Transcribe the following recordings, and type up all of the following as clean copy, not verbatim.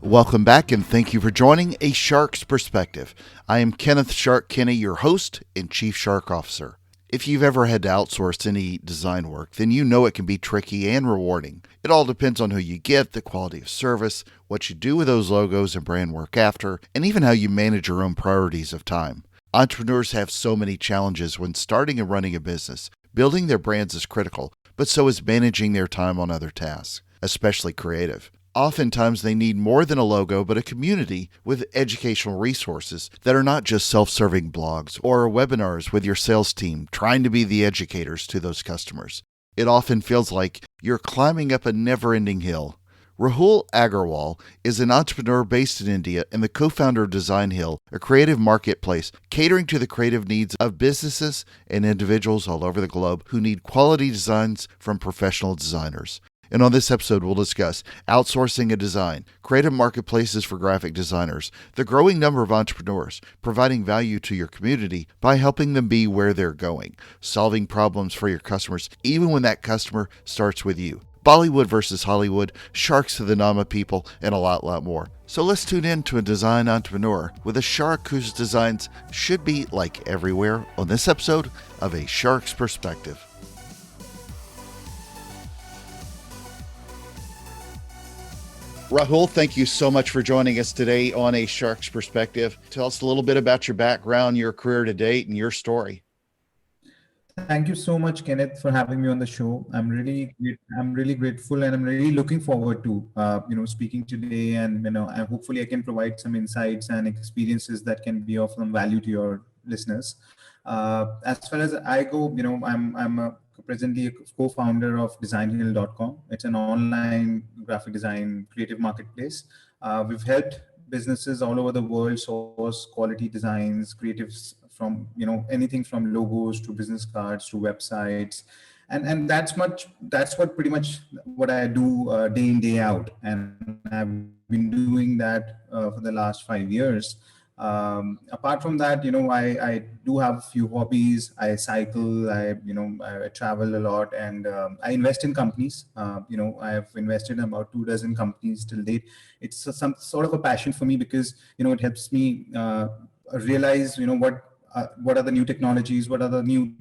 Welcome back and thank you for joining A Shark's Perspective. I am Kenneth Shark Kinney, your host and Chief Shark Officer. If you've ever had to outsource any design work, then you know it can be tricky and rewarding. It all depends on who you get, the quality of service, what you do with those logos and brand work after, and even how you manage your own priorities of time. Entrepreneurs have so many challenges when starting and running a business. Building their brands is critical, but so is managing their time on other tasks, especially creative. Oftentimes, they need more than a logo, but a community with educational resources that are not just self-serving blogs or webinars with your sales team trying to be the educators to those customers. It often feels like you're climbing up a never-ending hill. Rahul Aggarwal is an entrepreneur based in India and the co-founder of Designhill, a creative marketplace catering to the creative needs of businesses and individuals all over the globe who need quality designs from professional designers. And on this episode, we'll discuss outsourcing a design, creative marketplaces for graphic designers, the growing number of entrepreneurs, providing value to your community by helping them be where they're going, solving problems for your customers, even when that customer starts with you, Bollywood versus Hollywood, sharks to the Nama people, and a lot more. So let's tune in to a design entrepreneur with a shark whose designs should be like everywhere on this episode of A Shark's Perspective. Rahul, thank you so much for joining us today on A Shark's Perspective. Tell us a little bit about your background, your career to date, and your story. Thank you so much, Kenneth, for having me on the show. I'm really grateful, and I'm really looking forward to speaking today, and hopefully I can provide some insights and experiences that can be of some value to your listeners. As far as I go, presently a co-founder of Designhill.com. It's an online graphic design creative marketplace. We've helped businesses all over the world source quality designs, creatives from anything from logos to business cards to websites, and that's what pretty much what I do day in day out, and I've been doing that for the last 5 years. Apart from that, I do have a few hobbies. I cycle, I travel a lot, and I invest in companies. I have invested in about 2 dozen companies till date. It's some sort of a passion for me because, it helps me realize, what are the new technologies, what are the new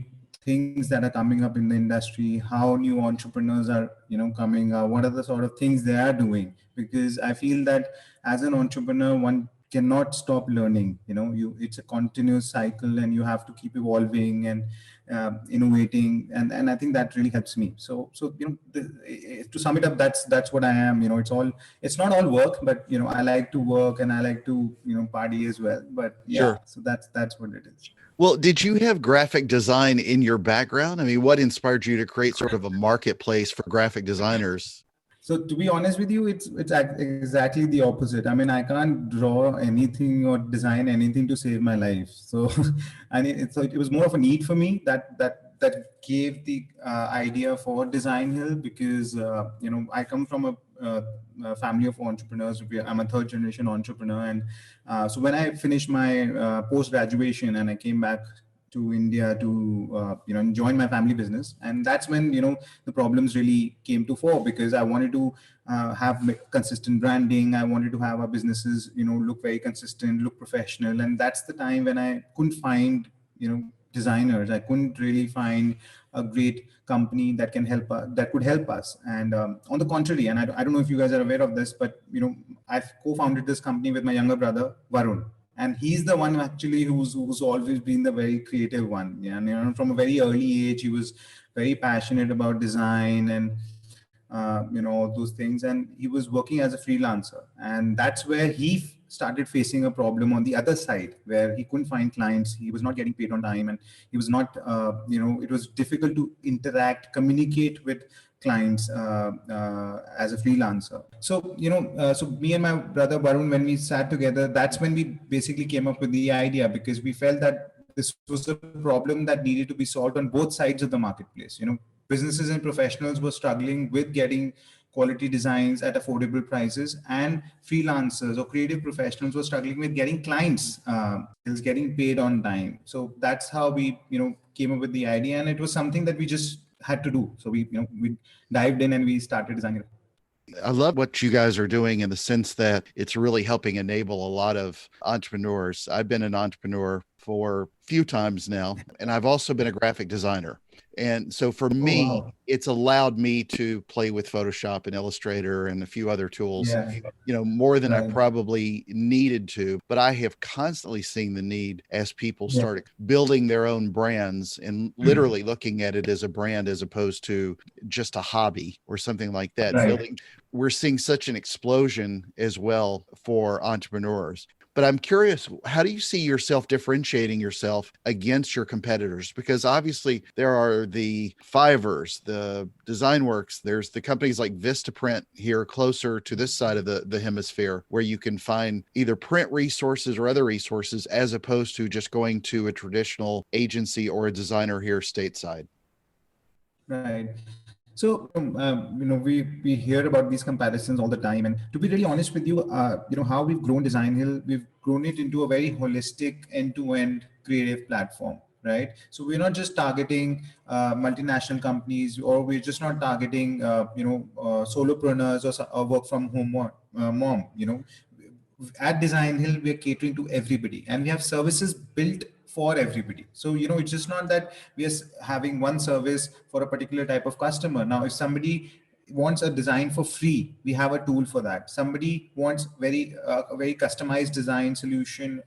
things that are coming up in the industry, how new entrepreneurs are, coming up, what are the sort of things they are doing. Because I feel that as an entrepreneur, one cannot stop learning. It's a continuous cycle, and you have to keep evolving and innovating, and I think that really helps me. To sum it up, that's what I am. It's not all work, but I like to work, and I like to party as well. But yeah, sure. So that's what it is. Well, did you have graphic design in your background? I mean, what inspired you to create sort of a marketplace for graphic designers? So to be honest with you, it's exactly the opposite. I mean, I can't draw anything or design anything to save my life. So, it was more of a need for me that gave the idea for Designhill, because I come from a family of entrepreneurs. I'm a third generation entrepreneur, and so when I finished my post graduation and I came back to India to join my family business, and that's when the problems really came to fore, because I wanted to have consistent branding. I wanted to have our businesses look very consistent, look professional, and that's the time when I couldn't find designers. I couldn't really find a great company that can help that could help us. And on the contrary, and I don't know if you guys are aware of this, but I've co-founded this company with my younger brother Varun, and he's the one actually who's always been the very creative one. Yeah, and from a very early age, he was very passionate about design and all those things. And he was working as a freelancer, and that's where he started facing a problem on the other side, where he couldn't find clients. He was not getting paid on time, and he was not, it was difficult to communicate with clients as a freelancer. So, so me and my brother Varun, when we sat together, that's when we basically came up with the idea, because we felt that this was a problem that needed to be solved on both sides of the marketplace. Businesses and professionals were struggling with getting quality designs at affordable prices, and freelancers or creative professionals were struggling with getting clients, getting paid on time. So that's how we, came up with the idea, and it was something that we just had to do. So we dived in and we started designing. I love what you guys are doing in the sense that it's really helping enable a lot of entrepreneurs. I've been an entrepreneur for a few times now, and I've also been a graphic designer. And so for Oh me, wow. it's allowed me to play with Photoshop and Illustrator and a few other tools, Yeah. more than I Right. probably needed to. But I have constantly seen the need as people Yeah. start building their own brands and literally looking at it as a brand as opposed to just a hobby or something like that. Right. Building, we're seeing such an explosion as well for entrepreneurs. But I'm curious, how do you see yourself differentiating yourself against your competitors? Because obviously there are the Fivers, the Designworks, there's the companies like Vistaprint here closer to this side of the hemisphere, where you can find either print resources or other resources as opposed to just going to a traditional agency or a designer here stateside. Right. So, we hear about these comparisons all the time. And to be really honest with you, how we've grown Design Hill, we've grown it into a very holistic end-to-end creative platform, right? So we're not just targeting multinational companies, or we're just not targeting, solopreneurs, or work from home mom. At Design Hill, we are catering to everybody, and we have services built for everybody. So, it's just not that we are having one service for a particular type of customer. Now, if somebody wants a design for free, we have a tool for that. Somebody wants a very customized design solution.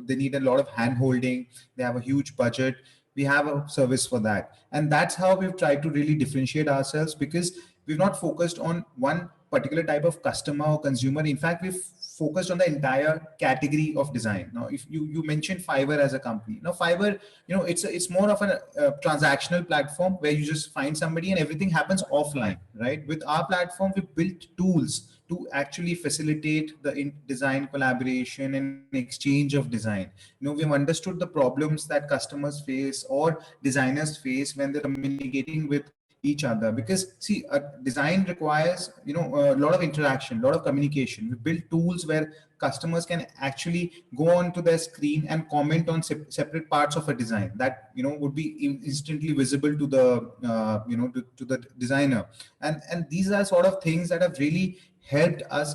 They need a lot of hand holding. They have a huge budget. We have a service for that, and that's how we've tried to really differentiate ourselves, because we've not focused on one particular type of customer or consumer. In fact, we've focused on the entire category of design. Now, if you mentioned Fiverr as a company, now Fiverr, it's more of a transactional platform where you just find somebody and everything happens offline, right? With our platform, we built tools to actually facilitate the design collaboration and exchange of design. We've understood the problems that customers face or designers face when they're communicating with each other, because see, a design requires a lot of interaction, a lot of communication. We build tools where customers can actually go onto their screen and comment on separate parts of a design that would be instantly visible to the to the designer. And these are sort of things that have really helped us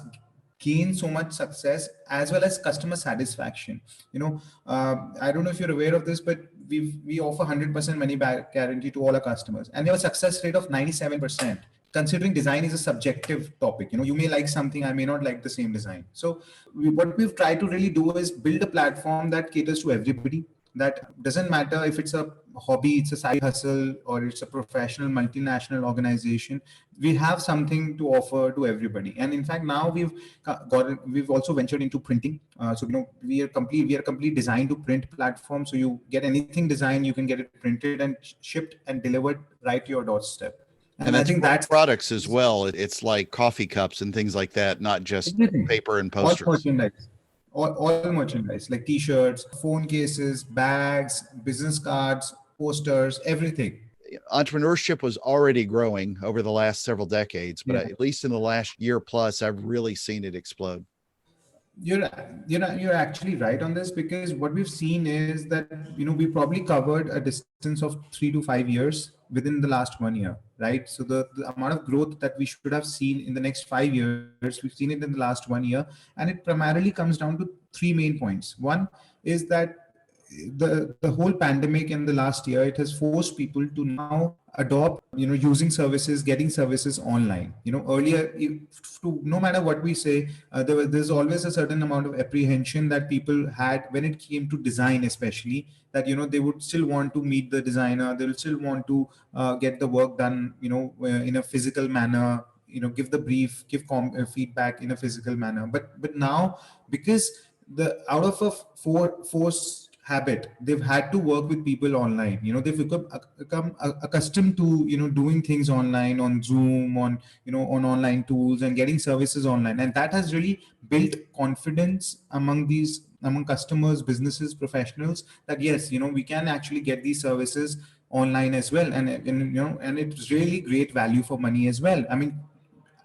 gain so much success as well as customer satisfaction. I don't know if you're aware of this, but we offer 100% money back guarantee to all our customers, and we have a success rate of 97%. Considering design is a subjective topic, you may like something, I may not like the same design. So what we've tried to really do is build a platform that caters to everybody. That doesn't matter if it's a hobby, it's a side hustle, or it's a professional multinational organization. We have something to offer to everybody. And in fact, now we've also ventured into printing. So we are a complete design to print platform. So you get anything designed, you can get it printed and shipped and delivered right to your doorstep. And And I that's think that's products as well. It's like coffee cups and things like that, not just everything, paper and all posters. merchandise, all merchandise like t-shirts, phone cases, bags, business cards, posters, everything. Entrepreneurship was already growing over the last several decades, but Yeah. at least in the last year plus, I've really seen it explode. You're you're actually right on this, because what we've seen is that we probably covered a distance of 3 to 5 years within the last 1 year, right? So the amount of growth that we should have seen in the next 5 years, we've seen it in the last 1 year. And it primarily comes down to three main points. One is that the whole pandemic in the last year, it has forced people to now adopt using services, getting services online. Earlier, no matter what we say, there's always a certain amount of apprehension that people had when it came to design, especially, that they would still want to meet the designer, they will still want to get the work done in a physical manner, give the brief, give feedback in a physical manner. But now, because the out of a force habit, they've had to work with people online. They've become accustomed to doing things online, on Zoom, on on online tools, and getting services online. And that has really built confidence among customers, businesses, professionals, that yes, we can actually get these services online as well. And it's really great value for money as well. I mean,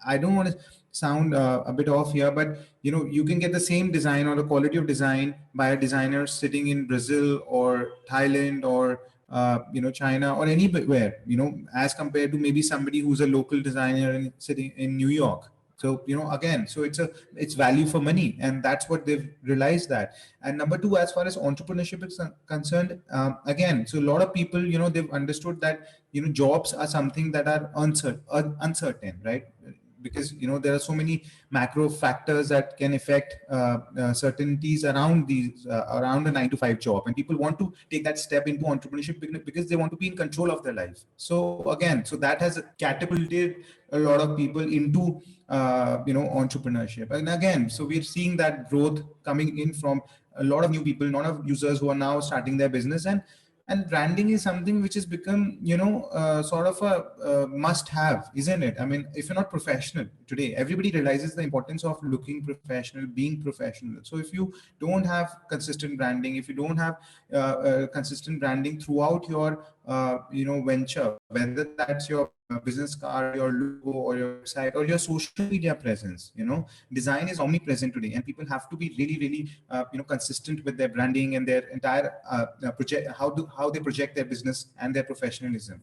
I don't want to sound a bit off here, but you can get the same design or the quality of design by a designer sitting in Brazil or Thailand or China or anywhere, as compared to maybe somebody who's a local designer and sitting in New York. So, again, so it's value for money, and that's what they've realized that. And number two, as far as entrepreneurship is concerned, again, so a lot of people, they've understood that, jobs are something that are uncertain, right? Because there are so many macro factors that can affect certainties around these around a 9 to 5 job, and people want to take that step into entrepreneurship because they want to be in control of their life. So again, so that has catapulted a lot of people into entrepreneurship. And again, so we're seeing that growth coming in from a lot of new people, a lot of users who are now starting their business. And branding is something which has become, sort of a must have, isn't it? I mean, if you're not professional today, everybody realizes the importance of looking professional, being professional. So if you don't have consistent branding, if you don't have consistent branding throughout your venture, whether that's your business card, your logo, or your website, or your social media presence, design is omnipresent today, and people have to be really, really consistent with their branding and their entire project, how they project their business and their professionalism.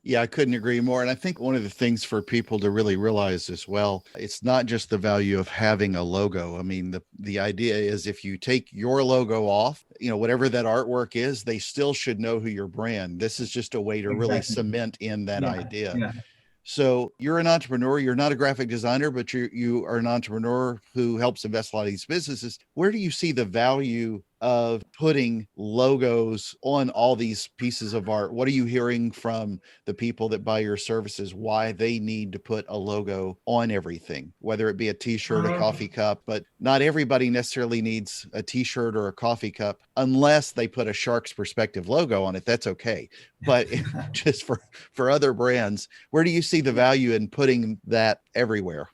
Yeah, I couldn't agree more. And I think one of the things for people to really realize as well, it's not just the value of having a logo. I mean, the idea is if you take your logo off, whatever that artwork is, they still should know who your brand. This is just a way to really Exactly. cement in that Yeah. idea. Yeah. So you're an entrepreneur. You're not a graphic designer, but you are an entrepreneur who helps invest a lot of these businesses. Where do you see the value of putting logos on all these pieces of art? What are you hearing from the people that buy your services? Why they need to put a logo on everything, whether it be a T-shirt, a coffee cup, but not everybody necessarily needs a T-shirt or a coffee cup unless they put a Shark's Perspective logo on it. That's okay. But just for other brands, where do you see the value in putting that everywhere?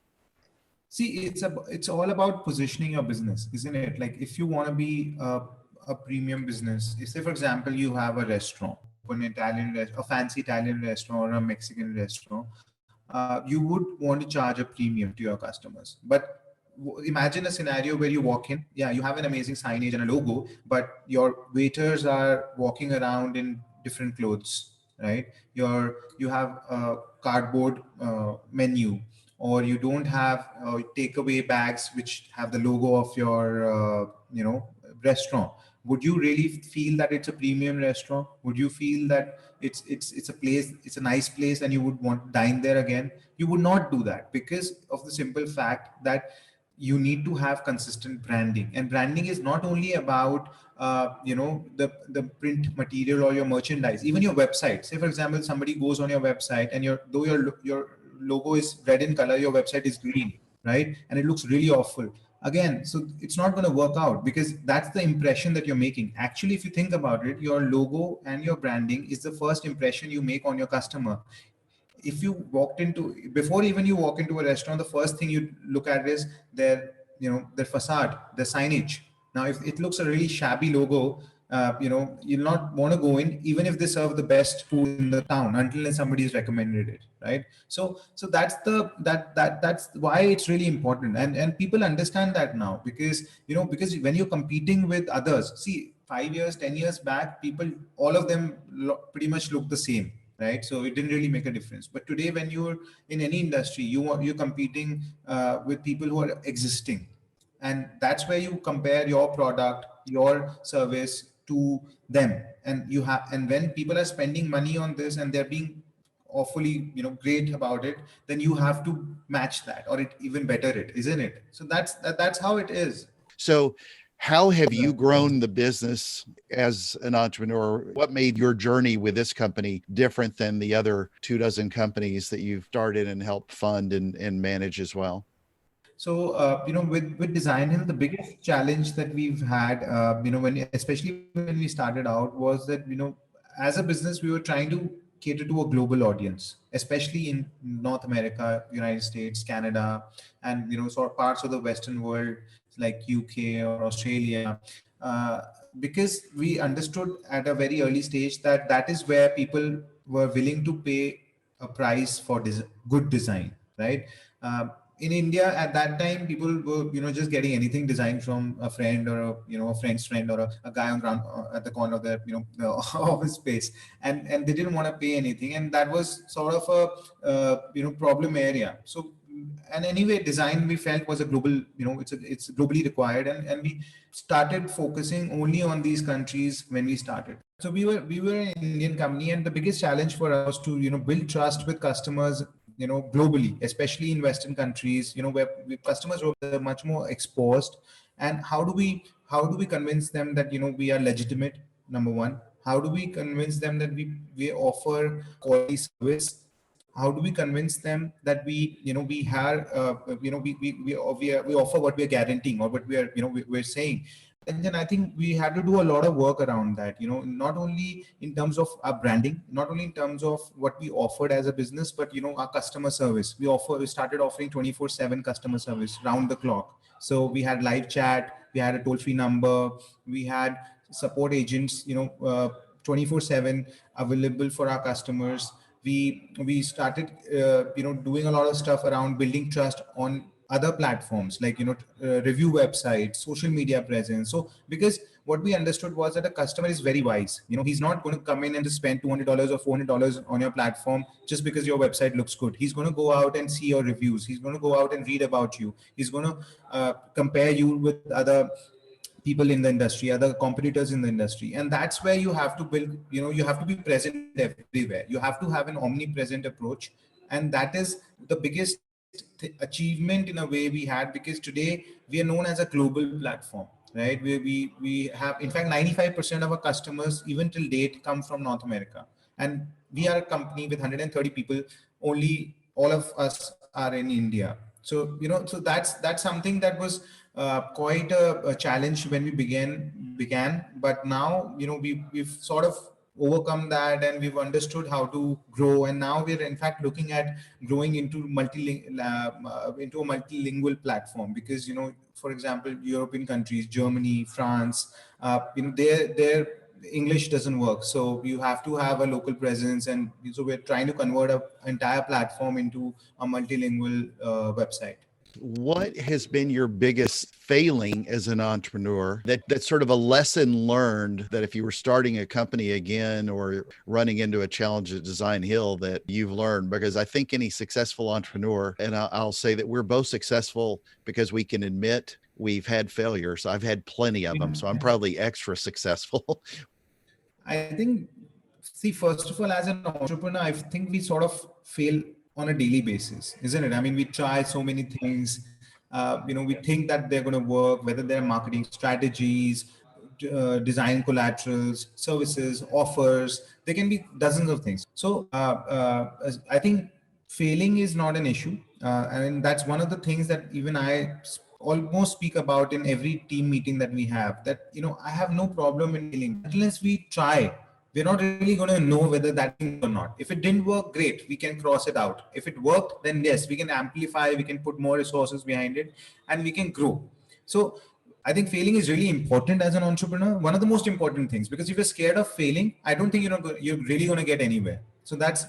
See, it's all about positioning your business, isn't it? Like, if you want to be a premium business, say for example, you have a restaurant, open a fancy Italian restaurant or a Mexican restaurant, you would want to charge a premium to your customers. But imagine a scenario where you walk in, yeah, you have an amazing signage and a logo, but your waiters are walking around in different clothes, right? You have a cardboard menu, or you don't have takeaway bags which have the logo of your restaurant. Would you really feel that it's a premium restaurant? Would you feel that it's a place, it's a nice place, and you would want to dine there again? You would not do that, because of the simple fact that you need to have consistent branding. And branding is not only about the print material or your merchandise, even your website. Say for example, somebody goes on your website, and your logo is red in color, your website is green, right? And it looks really awful. Again, so it's not going to work out, because that's the impression that you're making. Actually, if you think about it, your logo and your branding is the first impression you make on your customer. If you walked into, before even you walk into a restaurant, the first thing you look at is their facade, the signage. Now if it looks a really shabby logo, you'll not want to go in, even if they serve the best food in the town, until somebody's recommended it, right? So that's why it's really important. And people understand that now, because when you're competing with others, see, 5 years, 10 years back, people, all of them pretty much look the same, right? So it didn't really make a difference. But today, when you're in any industry, you're competing with people who are existing, and that's where you compare your product, your service to them. And when people are spending money on this and they're being awfully great about it, then you have to match that, or it even better it, isn't it? So that's how it is. So, how have you grown the business as an entrepreneur? What made your journey with this company different than the other 24 companies that you've started and helped fund and manage as well? So, with Design Hill, the biggest challenge that we've had, especially when we started out, was that, as a business, we were trying to cater to a global audience, especially in North America, United States, Canada, and, sort of parts of the Western world like UK or Australia, uh, because we understood at a very early stage that that is where people were willing to pay a price for good design, right? in India at that time, people were, just getting anything designed from a friend or a friend's friend or a guy on ground at the corner of their, the office space, and they didn't want to pay anything, and that was sort of a problem area. So, and anyway, design we felt was a global, it's globally required, and we started focusing only on these countries when we started. So we were an Indian company, and the biggest challenge for us was to build trust with customers, globally, especially in Western countries, where customers were much more exposed. And how do we convince them that we are legitimate? Number one, how do we convince them that we offer quality service? How do we convince them that we have we offer what we are guaranteeing, or what we are we're saying? And then I think we had to do a lot of work around that, not only in terms of our branding, not only in terms of what we offered as a business, but our customer service. We started offering 24/7 customer service round the clock. So we had live chat, we had a toll free number, we had support agents 24/7 available for our customers. We started doing a lot of stuff around building trust on other platforms, like review websites, social media presence. So because what we understood was that a customer is very wise. He's not going to come in and just spend $200 or $400 on your platform just because your website looks good. He's going to go out and see your reviews. He's going to go out and read about you. He's going to compare you with other people in the industry, other competitors in the industry. And that's where you have to build, you have to be present everywhere. You have to have an omnipresent approach. And that is the biggest achievement in a way we had, because today we are known as a global platform, right? We have, in fact, 95% of our customers, even till date, come from North America. And we are a company with 130 people. Only all of us are in India. So, so that's something that was quite a challenge when we began. But now, we've sort of overcome that, and we've understood how to grow. And now we're in fact looking at growing into into a multilingual platform, because for example, European countries, Germany, France, their English doesn't work, so you have to have a local presence. And so we're trying to convert a entire platform into a multilingual website. What has been your biggest failing as an entrepreneur, that's sort of a lesson learned, that if you were starting a company again or running into a challenge at Design Hill, that you've learned? Because I think any successful entrepreneur, and I'll say that we're both successful because we can admit we've had failures. I've had plenty of them, so I'm probably extra successful. I think, see, first of all, as an entrepreneur, I think we sort of fail on a daily basis, isn't it? I mean, we try so many things. We think that they're going to work, whether they're marketing strategies, design collaterals, services, offers. There can be dozens of things. So I think failing is not an issue. And that's one of the things that even I almost speak about in every team meeting that we have, that I have no problem in failing unless we try. We're not really going to know whether that thing worked or not. If it didn't work, great, we can cross it out. If it worked, then yes, we can amplify, we can put more resources behind it, and we can grow. So I think failing is really important as an entrepreneur, one of the most important things, because if you're scared of failing, I don't think you're really going to get anywhere. So that's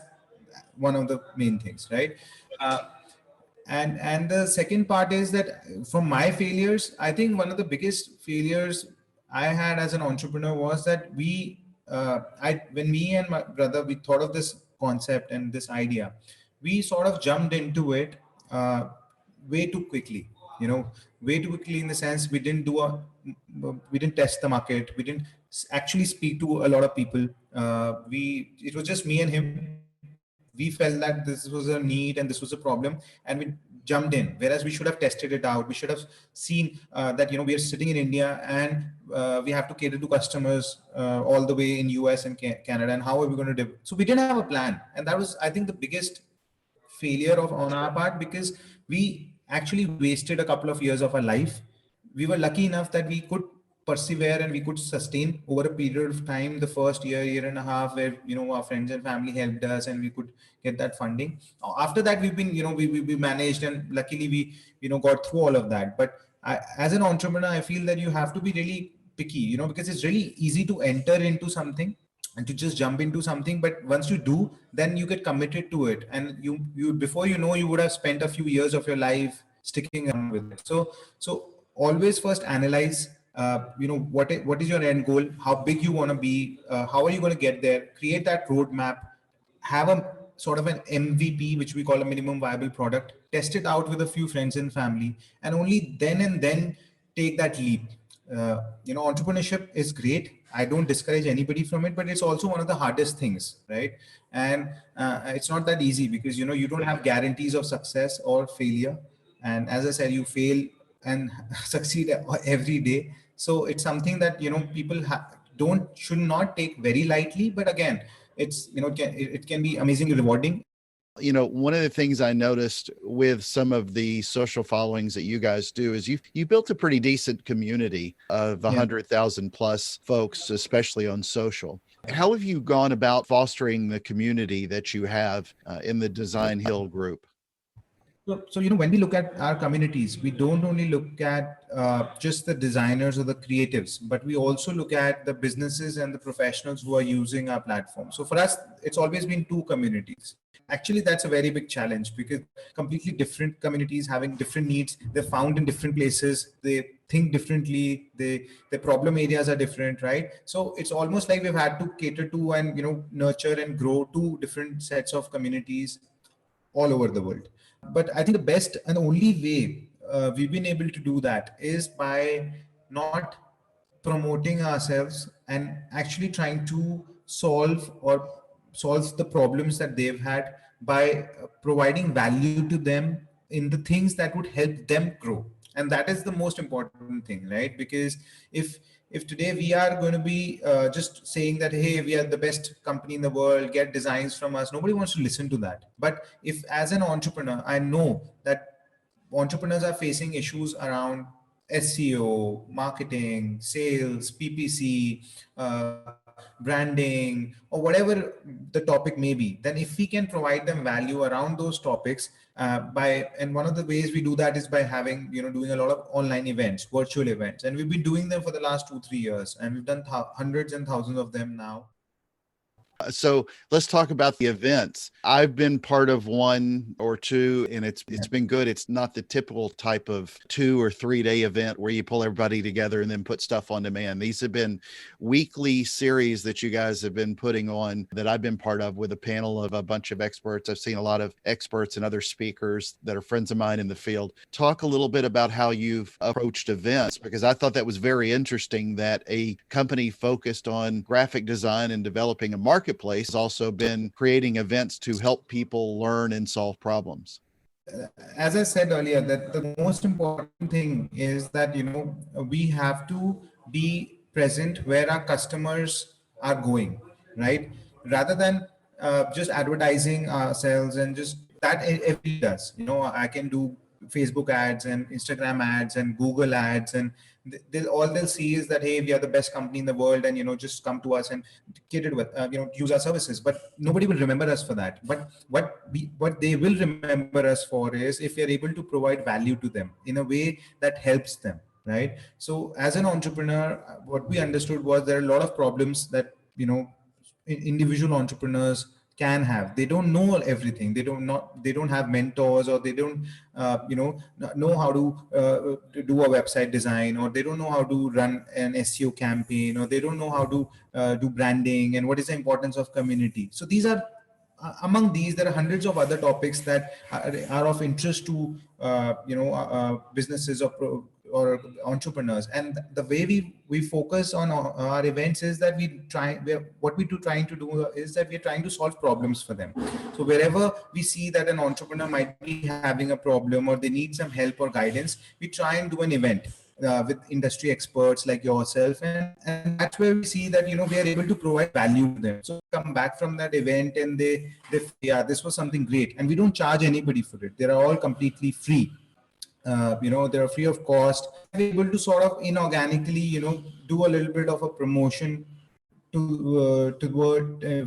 one of the main things, right? uh, and the second part is that from my failures, I think one of the biggest failures I had as an entrepreneur was that I when me and my brother, we thought of this concept and this idea, we sort of jumped into it way too quickly. Way too quickly, in the sense we didn't test the market, we didn't actually speak to a lot of people. We It was just me and him. We felt that this was a need and this was a problem, and we jumped in, whereas we should have tested it out. We should have seen that we are sitting in India, and we have to cater to customers all the way in US and Canada, and how are we going to do? So we didn't have a plan, and that was, I think, the biggest failure of on our part, because we actually wasted a couple of years of our life. We were lucky enough that we could persevere and we could sustain over a period of time, the first year and a half, where our friends and family helped us and we could get that funding. After that, we've been we managed, and luckily we got through all of that. But as an entrepreneur, I feel that you have to be really picky, because it's really easy to enter into something and to just jump into something, but once you do, then you get committed to it, and you before you know, you would have spent a few years of your life sticking around with it. So always first analyze, what is your end goal, how big you want to be, how are you going to get there, create that roadmap, have a sort of an MVP, which we call a minimum viable product, test it out with a few friends and family, and only then and then take that leap. Entrepreneurship is great. I don't discourage anybody from it, but it's also one of the hardest things, right? And it's not that easy because you don't have guarantees of success or failure. And as I said, you fail and succeed every day. So it's something that people don't should not take very lightly. But again, it's it can be amazingly rewarding. One of the things I noticed with some of the social followings that you guys do is you built a pretty decent community of 100,000 plus folks, especially on social. How have you gone about fostering the community that you have in the Designhill group? So when we look at our communities, we don't only look at just the designers or the creatives, but we also look at the businesses and the professionals who are using our platform. So for us, it's always been two communities. Actually, that's a very big challenge because completely different communities having different needs. They're found in different places. They think differently. Their problem areas are different, right? So it's almost like we've had to cater to and nurture and grow two different sets of communities all over the world. But I think the best and only way we've been able to do that is by not promoting ourselves and actually trying to solve the problems that they've had by providing value to them in the things that would help them grow. And that is the most important thing, right? Because if today we are going to be just saying that, hey, we are the best company in the world, get designs from us, nobody wants to listen to that. But if as an entrepreneur I know that entrepreneurs are facing issues around SEO, marketing, sales, PPC, branding, or whatever the topic may be, then if we can provide them value around those topics, and one of the ways we do that is by having, doing a lot of online events, virtual events, and we've been doing them for the last 2-3 years, and we've done hundreds and thousands of them now. So let's talk about the events. I've been part of one or two, and it's been good. It's not the typical type of 2 or 3 day event where you pull everybody together and then put stuff on demand. These have been weekly series that you guys have been putting on that I've been part of with a panel of a bunch of experts. I've seen a lot of experts and other speakers that are friends of mine in the field. Talk a little bit about how you've approached events, because I thought that was very interesting that a company focused on graphic design and developing a marketplace has also been creating events to help people learn and solve problems. As I said earlier, that the most important thing is that we have to be present where our customers are going, right? Rather than just advertising ourselves and just that everybody does. I can do Facebook ads and Instagram ads and Google ads, and they'll see is that, hey, we are the best company in the world, and just come to us and cater with use our services. But nobody will remember us for that. But what they will remember us for is if we are able to provide value to them in a way that helps them, right? So as an entrepreneur, what we understood was there are a lot of problems that individual entrepreneurs can have. They don't know everything. They don't have mentors, or they don't know how to do a website design, or they don't know how to run an SEO campaign, or they don't know how to do branding, and what is the importance of community. So these are among these, there are hundreds of other topics that are of interest to businesses or entrepreneurs. And the way we focus on our events is that we're trying to do is that we're trying to solve problems for them. So wherever we see that an entrepreneur might be having a problem or they need some help or guidance, we try and do an event with industry experts like yourself, and that's where we see that we are able to provide value to them. So come back from that event and they yeah, this was something great, and we don't charge anybody for it. They are all completely free. They're free of cost. We're able to sort of inorganically do a little bit of a promotion to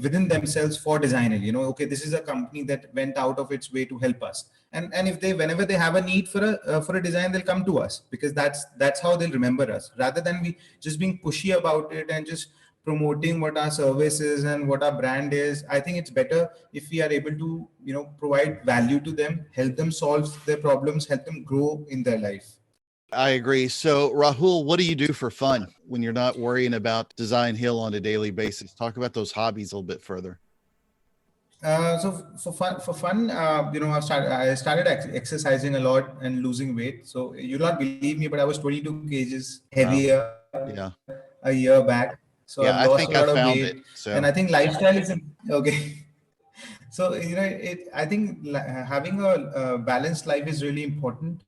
within themselves for Designhill. Okay, this is a company that went out of its way to help us, and if they, whenever they have a need for a design, they'll come to us, because that's how they'll remember us, rather than we just being pushy about it and just promoting what our service is and what our brand is. I think it's better if we are able to, provide value to them, help them solve their problems, help them grow in their life. I agree. So, Rahul, what do you do for fun when you're not worrying about Designhill on a daily basis? Talk about those hobbies a little bit further. So for fun, I started exercising a lot and losing weight. So you'll not believe me, but I was 22 kgs Wow. heavier Yeah. a year back. So I've Yeah. I lost a think I lot of found it. weight, and So, I think lifestyle is okay. So I think having a balanced life is really important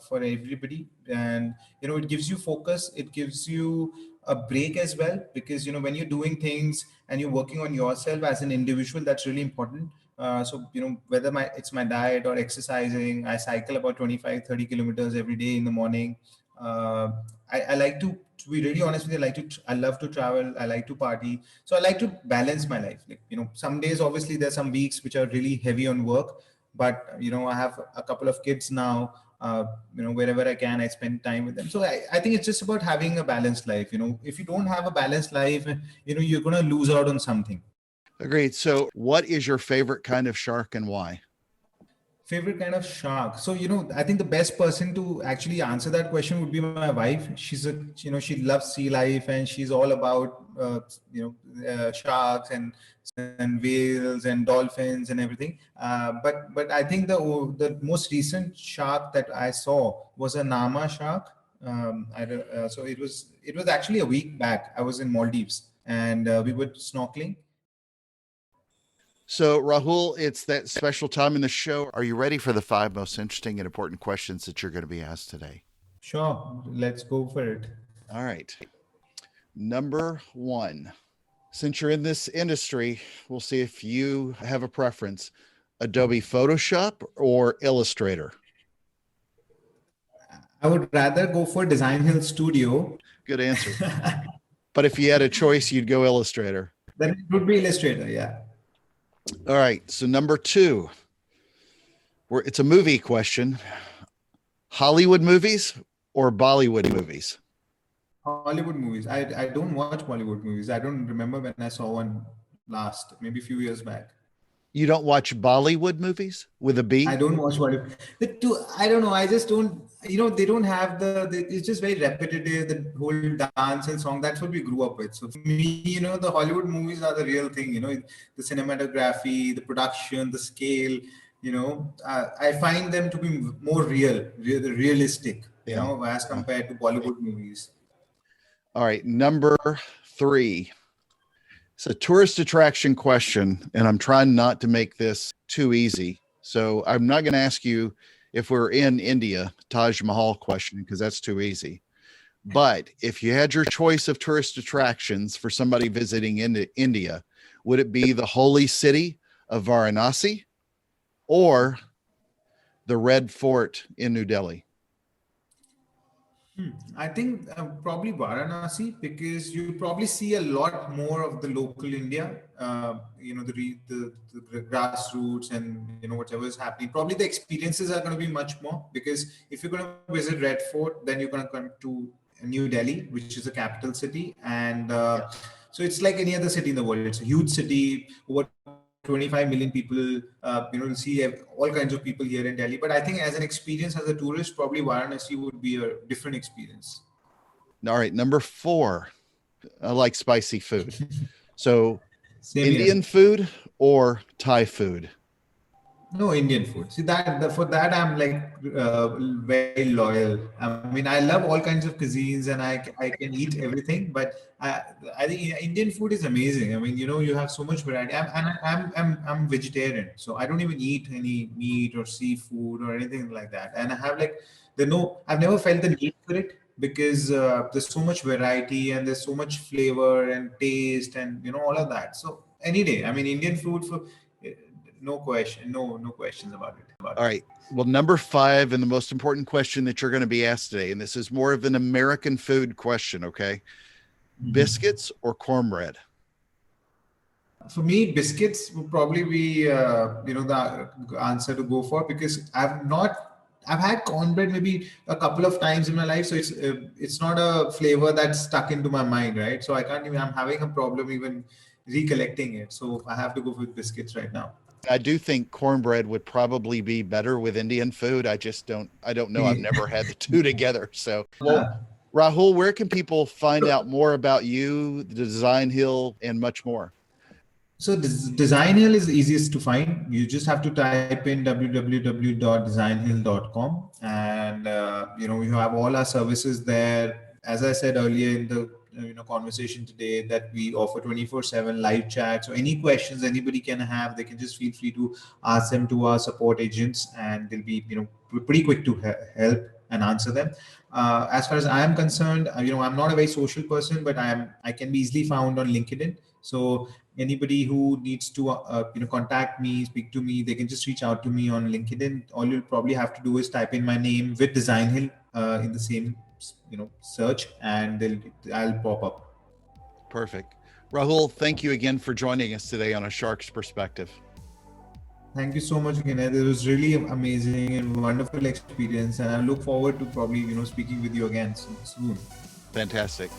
for everybody, and it gives you focus, it gives you a break as well, because when you're doing things and you're working on yourself as an individual, that's really important. So whether it's my diet or exercising, I cycle about 25-30 kilometers every day in the morning. uh, I like to be really honest with you, I love to travel, I like to party. So I like to balance my life. Like, some days, obviously, there's some weeks which are really heavy on work, but I have a couple of kids now. Wherever I can, I spend time with them. So I think it's just about having a balanced life. If you don't have a balanced life, you're going to lose out on something. agreed. So, what is your favorite kind of shark and why? Favorite kind of shark. So, I think the best person to actually answer that question would be my wife. She loves sea life, and she's all about, sharks and whales and dolphins and everything. But I think the most recent shark that I saw was a Nama shark. So it was actually a week back. I was in Maldives, and we were snorkeling. So, Rahul, it's that special time in the show. Are you ready for the 5 most interesting and important questions that you're going to be asked today? Sure, let's go for it. All right. Number one, since you're in this industry, we'll see if you have a preference: Adobe Photoshop or Illustrator? I would rather go for Designhill Studio. Good answer. But if you had a choice, you'd go Illustrator. Then it would be Illustrator, yeah. All right. So, number two, it's a movie question: Hollywood movies or Bollywood movies? Hollywood movies. I don't watch Bollywood movies. I don't remember when I saw one last, maybe a few years back. You don't watch Bollywood movies with a I B? don't watch Bollywood. The two, I don't know. I just don't. They don't have it's just very repetitive. The whole dance and song. That's what we grew up with. So for me, the Hollywood movies are the real thing. The cinematography, the production, the scale. I find them to be more realistic. Yeah. As compared to Bollywood movies. All right. Number three. It's a tourist attraction question, and I'm trying not to make this too easy. So I'm not going to ask you if we're in India, Taj Mahal question, because that's too easy. But if you had your choice of tourist attractions for somebody visiting India, would it be the holy city of Varanasi or the Red Fort in New Delhi? I think probably Varanasi, because you probably see a lot more of the local India. The grassroots, and whatever is happening. Probably the experiences are going to be much more, because if you're going to visit Red Fort, then you're going to come to New Delhi, which is a capital city, and so it's like any other city in the world. It's a huge city, over 25 million people. To see all kinds of people here in Delhi. But I think as an experience, as a tourist, probably Varanasi would be a different experience. All right. Number four, I like spicy food. So Same Indian here. food or Thai food? No, Indian food. See for that I'm like very loyal. I mean, I love all kinds of cuisines, and I can eat everything. But I think Indian food is amazing. I mean, you have so much variety. I'm vegetarian, so I don't even eat any meat or seafood or anything like that. And I have like I've never felt the need for it, because there's so much variety, and there's so much flavor and taste, and all of that. So any day, I mean, Indian food for no question, no questions about it. All right. Well, number five, and the most important question that you're going to be asked today, and this is more of an American food question, okay? Biscuits or cornbread? For me, biscuits would probably be the answer to go for, because I've not I've had cornbread maybe a couple of times in my life, so it's not a flavor that's stuck into my mind, right? So I can't even. I'm having a problem even recollecting it. So I have to go with biscuits right now. I do think cornbread would probably be better with Indian food. I don't know. I've never had the two together. So, well, Rahul, where can people find out more about you, the Design Hill, and much more? So Designhill is easiest to find. You just have to type in www.designhill.com, and you have all our services there. As I said earlier in the conversation today, that we offer 24/7 live chat. So any questions anybody can have, they can just feel free to ask them to our support agents, and they'll be pretty quick to help and answer them. As far as I am concerned, I'm not a very social person, but I can be easily found on LinkedIn. So anybody who needs to contact me, speak to me, they can just reach out to me on LinkedIn. All you'll probably have to do is type in my name with Designhill in the same search, and I'll pop up. Perfect. Rahul, thank you again for joining us today on A Shark's Perspective. Thank you so much, Kenneth. It was really amazing and wonderful experience, and I look forward to probably speaking with you again soon. Fantastic.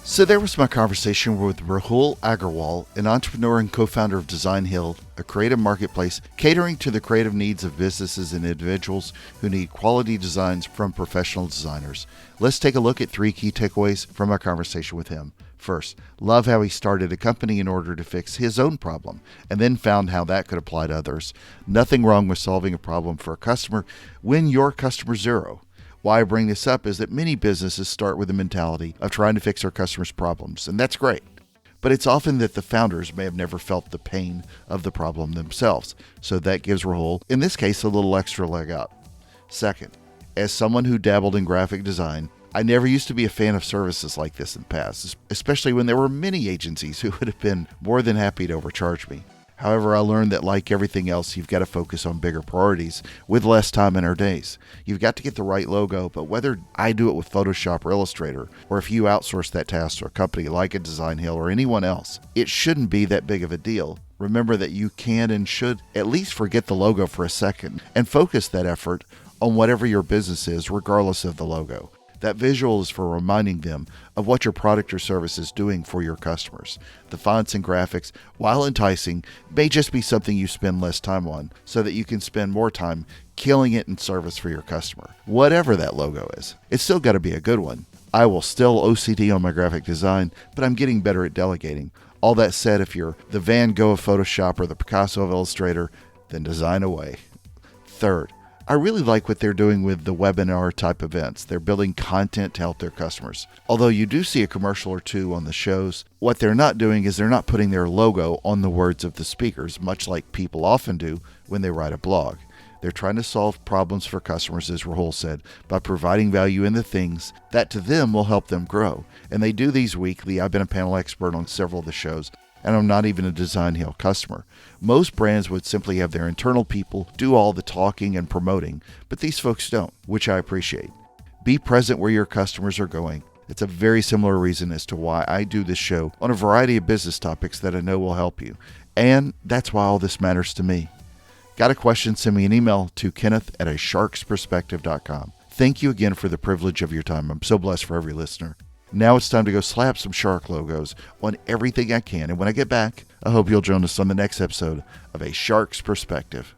So there was my conversation with Rahul Aggarwal, an entrepreneur and co-founder of Designhill, a creative marketplace catering to the creative needs of businesses and individuals who need quality designs from professional designers. Let's take a look at 3 key takeaways from our conversation with him. First, love how he started a company in order to fix his own problem, and then found how that could apply to others. Nothing wrong with solving a problem for a customer when you're customer zero. Why I bring this up is that many businesses start with the mentality of trying to fix their customers' problems, and that's great. But it's often that the founders may have never felt the pain of the problem themselves, so that gives Rahul, in this case, a little extra leg up. Second, as someone who dabbled in graphic design, I never used to be a fan of services like this in the past, especially when there were many agencies who would have been more than happy to overcharge me. However, I learned that like everything else, you've got to focus on bigger priorities with less time in our days. You've got to get the right logo, but whether I do it with Photoshop or Illustrator, or if you outsource that task to a company like a Designhill or anyone else, it shouldn't be that big of a deal. Remember that you can and should at least forget the logo for a second and focus that effort on whatever your business is, regardless of the logo. That visual is for reminding them of what your product or service is doing for your customers. The fonts and graphics, while enticing, may just be something you spend less time on so that you can spend more time killing it in service for your customer. Whatever that logo is, it's still got to be a good one. I will still OCD on my graphic design, but I'm getting better at delegating. All that said, if you're the Van Gogh of Photoshop or the Picasso of Illustrator, then design away. Third, I really like what they're doing with the webinar type events. They're building content to help their customers. Although you do see a commercial or two on the shows, what they're not doing is they're not putting their logo on the words of the speakers, much like people often do when they write a blog. They're trying to solve problems for customers, as Rahul said, by providing value in the things that to them will help them grow. And they do these weekly. I've been a panel expert on several of the shows, and I'm not even a Designhill customer. Most brands would simply have their internal people do all the talking and promoting, but these folks don't, which I appreciate. Be present where your customers are going. It's a very similar reason as to why I do this show on a variety of business topics that I know will help you. And that's why all this matters to me. Got a question? Send me an email to kenneth@asharksperspective.com. Thank you again for the privilege of your time. I'm so blessed for every listener. Now it's time to go slap some shark logos on everything I can. And when I get back, I hope you'll join us on the next episode of A Shark's Perspective.